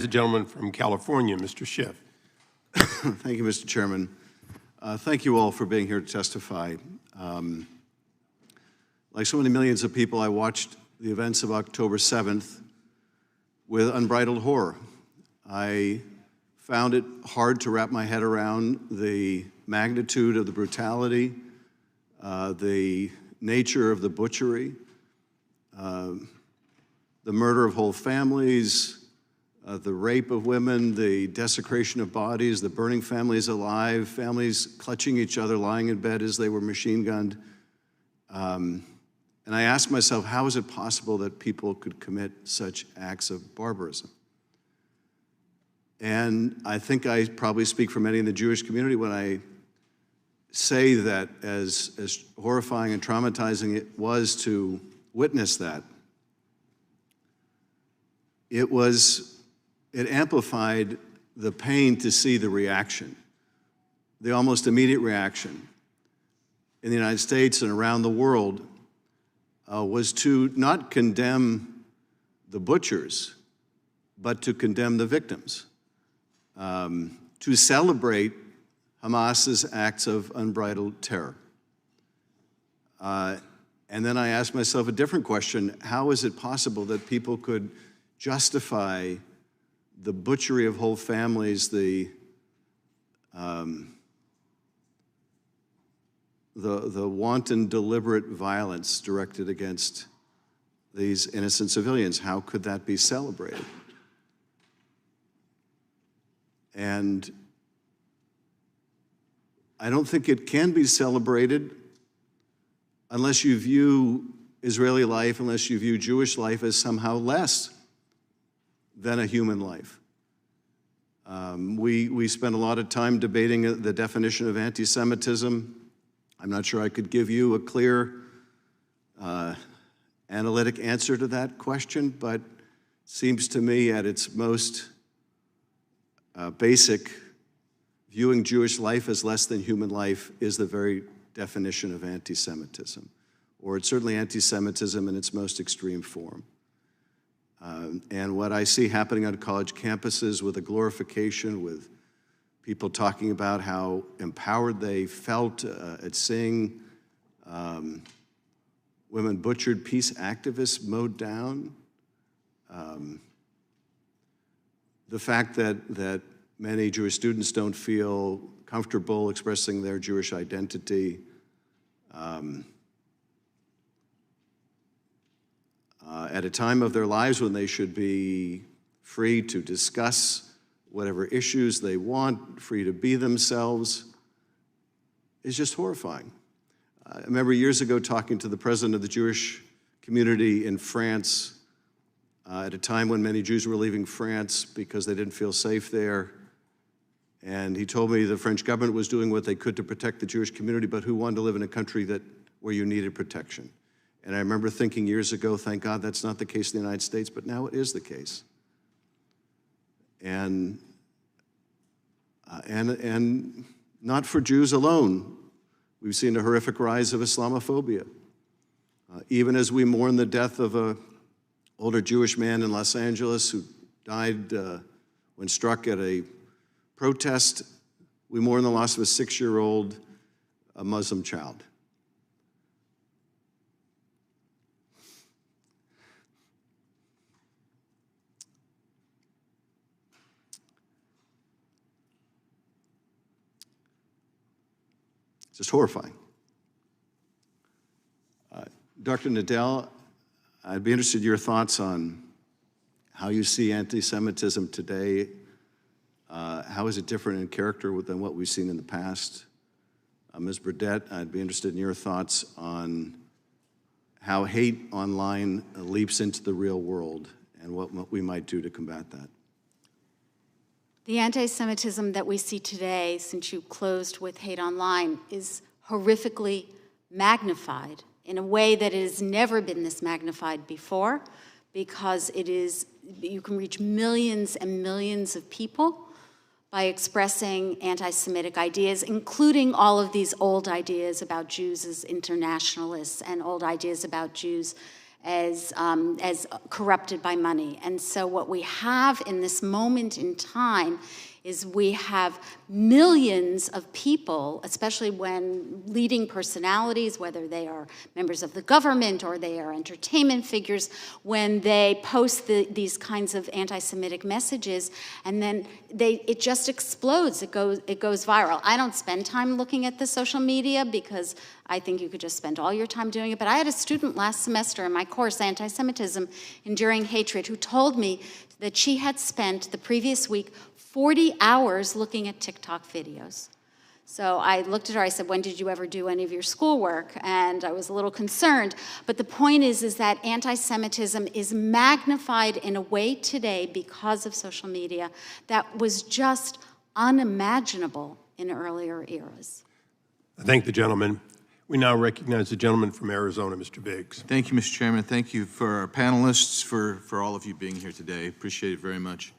The gentleman from California, Mr. Schiff. Thank you, Mr. Chairman. Thank you all for being here to testify. Like so many millions of people, I watched the events of October 7th with unbridled horror. I found it hard to wrap my head around the magnitude of the brutality, the nature of the butchery, the murder of whole families, the rape of women, the desecration of bodies, the burning families alive, families clutching each other, lying in bed as they were machine gunned. And I asked myself, how is it possible that people could commit such acts of barbarism? And I think I probably speak for many in the Jewish community when I say that as horrifying and traumatizing it was to witness that, it amplified the pain to see the reaction, the almost immediate reaction in the United States and around the world was to not condemn the butchers, but to condemn the victims, to celebrate Hamas's acts of unbridled terror. And then I asked myself a different question: how is it possible that people could justify the butchery of whole families, the wanton, deliberate violence directed against these innocent civilians? How could that be celebrated? And I don't think it can be celebrated unless you view Israeli life, unless you view Jewish life as somehow less than a human life. We spend a lot of time debating the definition of anti-Semitism. I'm not sure I could give you a clear analytic answer to that question, but it seems to me at its most basic, viewing Jewish life as less than human life is the very definition of anti-Semitism, or it's certainly anti-Semitism in its most extreme form. And what I see happening on college campuses with a glorification, with people talking about how empowered they felt at seeing women butchered, peace activists mowed down, the fact that many Jewish students don't feel comfortable expressing their Jewish identity, at a time of their lives when they should be free to discuss whatever issues they want, free to be themselves, is just horrifying. I remember years ago talking to the president of the Jewish community in France at a time when many Jews were leaving France because they didn't feel safe there. And he told me the French government was doing what they could to protect the Jewish community, but who wanted to live in a country where you needed protection? And I remember thinking years ago, thank God that's not the case in the United States, but now it is the case. And not for Jews alone. We've seen a horrific rise of Islamophobia. Even as we mourn the death of an older Jewish man in Los Angeles who died when struck at a protest, we mourn the loss of a 6-year-old Muslim child. Just horrifying. Dr. Nadel, I'd be interested in your thoughts on how you see anti-Semitism today. How is it different in character than what we've seen in the past? Ms. Burdett, I'd be interested in your thoughts on how hate online leaps into the real world and what we might do to combat that. The anti-Semitism that we see today, since you closed with hate online, is horrifically magnified in a way that it has never been this magnified before, because you can reach millions and millions of people by expressing anti-Semitic ideas, including all of these old ideas about Jews as internationalists and old ideas about Jews as corrupted by money. And so what we have in this moment in time is we have millions of people, especially when leading personalities, whether they are members of the government or they are entertainment figures, when they post these kinds of anti-Semitic messages, and then it just explodes. It goes viral. I don't spend time looking at the social media because I think you could just spend all your time doing it. But I had a student last semester in my course, Antisemitism, Enduring Hatred, who told me that she had spent the previous week 40 hours looking at TikTok videos. So I looked at her, I said, when did you ever do any of your schoolwork? And I was a little concerned. But the point is that anti-Semitism is magnified in a way today because of social media that was just unimaginable in earlier eras. I thank the gentleman. We now recognize the gentleman from Arizona, Mr. Biggs. Thank you, Mr. Chairman. Thank you for our panelists, for all of you being here today. Appreciate it very much.